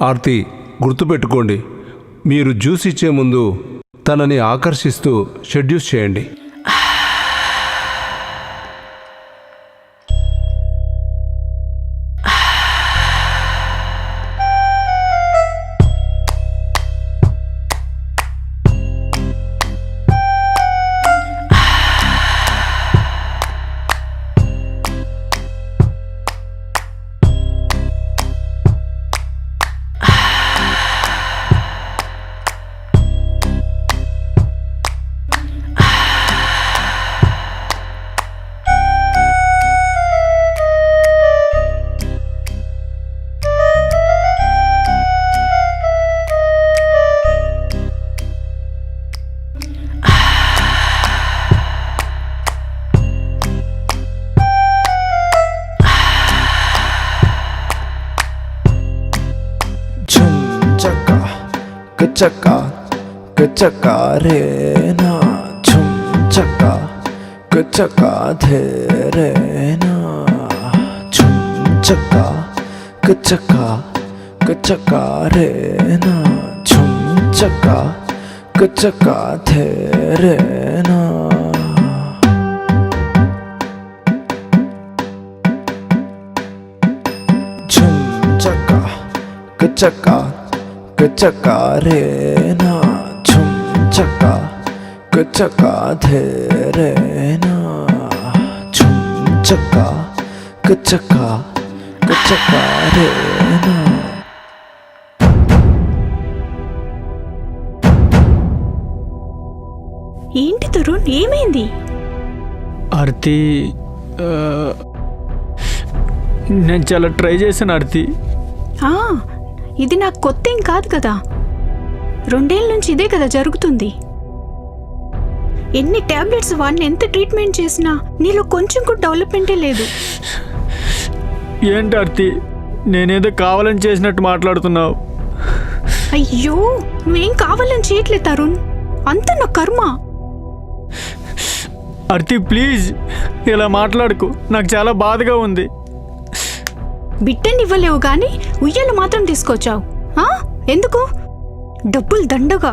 ఆర్తి, గుర్తుపెట్టుకోండి, మీరు జ్యూస్ ఇచ్చే ముందు తనని ఆకర్షిస్తూ షెడ్యూస్ చేయండి. Chaka, kachaka re na, chum chaka, kachaka the re na, chum chaka, kachaka, kachaka re na, chum chaka, kachaka the re na. Chum chaka, kachaka. Kachaka re na, chum chaka, kachaka the re na, chum chaka, kachaka, kachaka re na. ఏంటి తరుణ్, ఏమైంది? ఆర్తి, నేను చాలా try చేశాను ఆర్తి. ఇది నాకు కొత్త ఏం కాదు కదా, 2 ఏళ్ళ నుంచి ఇదే కదా జరుగుతుంది. ఎన్ని టాబ్లెట్స్ వాడిని, ఎంత ట్రీట్మెంట్ చేసినా నీలో కొంచెం కూడా డెవలప్మెంటే లేదు. ఏంటి ఆర్తి, నేనేదో కావాలని చేసినట్టు మాట్లాడుతున్నావు? అయ్యో, నువ్వేం కావాలని చేయట్లేదు తరుణ్, అంత నా కర్మ. ఆర్తి ప్లీజ్ ఇలా మాట్లాడుకు, నాకు చాలా బాధగా ఉంది. బిడ్డని ఇవ్వలేవు గాని ఉయ్యాలు మాత్రం తీసుకొచ్చావు. ఎందుకు? డబ్బులు దండగా.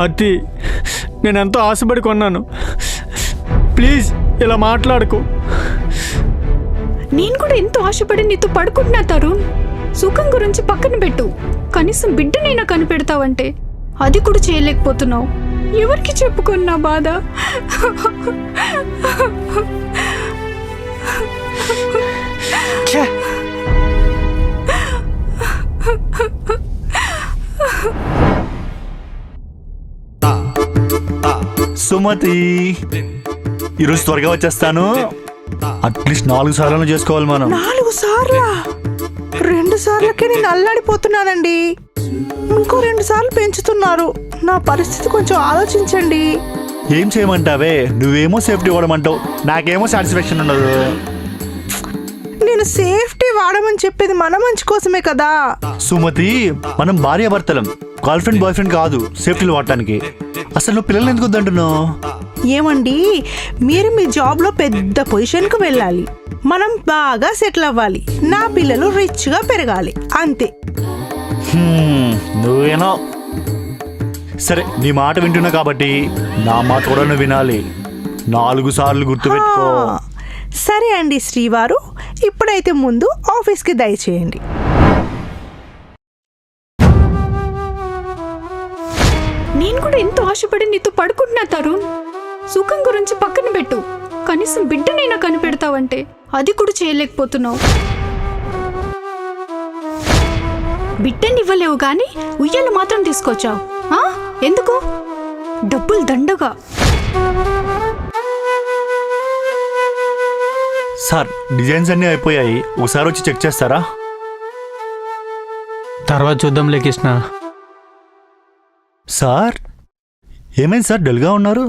ఆర్తి, నేను ఎంతో ఆశపడి కొన్నాను, ప్లీజ్ ఇలా మాట్లాడుకు. నేను కూడా ఎంతో ఆశపడి నీతో పడుకుంటున్నా తరుణ్. సుఖం గురించి పక్కన పెట్టు, కనీసం బిడ్డనైనా కనిపెడతావంటే అది కూడా చేయలేకపోతున్నావు. ఎవరికి చెప్పుకున్నా బాధ? సుమతి, ఈరోజు త్వరగా వచ్చేస్తాను. అట్లీస్ట్ 4 సార్లు చేసుకోవాలి మనం. 4 సార్లా? 2 సార్లకే నేను అల్లాడిపోతున్నానండి. ఇంకో 2 సార్లు పెంచుతున్నారు. నా పరిస్థితి కొంచెం ఆలోచించండి. ఏం చేయమంటావే? నువ్వేమో సేఫ్టీ వాడమంటావు, నాకేమో సాటిస్ఫాక్షన్ ఉండదు. నేను సేఫ్టీ వాడమని చెప్పేది మన మంచి కోసమే కదా సుమతి. మనం భార్యాభర్తలం, గర్ల్ ఫ్రెండ్ బాయ్ ఫ్రెండ్ కాదు సేఫ్టీలు వాడటానికి. అసలు నువ్వు పిల్లల్ని ఎందుకు వద్దంటున్నావు? ఏమండి, మీరు మీ జాబ్లో పెద్ద పొజిషన్కు వెళ్ళాలి, మనం బాగా సెటిల్ అవ్వాలి, నా పిల్లలు రిచ్గా పెరగాలి, అంతే. నువ్వేనో సరే, నీ మాట వింటున్నా కాబట్టి నా మాట కూడా నువ్వు వినాలి. 4 సార్లు గుర్తుపెట్టుకో. సరే అండి శ్రీవారు, ఇప్పుడైతే ముందు ఆఫీస్కి దయచేయండి. నేను కూడా ఎంతో ఆశపడి నీతో పడుకుంటున్నా తరుణ్. సుఖం గురించి పక్కన పెట్టు, కనీసం బిడ్డనైనా కనిపెడతావంటే అది కూడా చేయలేకపోతున్నావు. బిడ్డని ఇవ్వలేవు గాని ఉయ్యాలు మాత్రం తీసుకొచ్చావు. ఎందుకు? డబ్బులు దండగా. సార్, డిజైన్స్ అన్నీ అయిపోయాయి, ఒకసారి వచ్చి చెక్ చేస్తారా? తర్వాత చూద్దాంలే కృష్ణ. సార్, ఏమైంది సార్, డల్గా ఉన్నారు?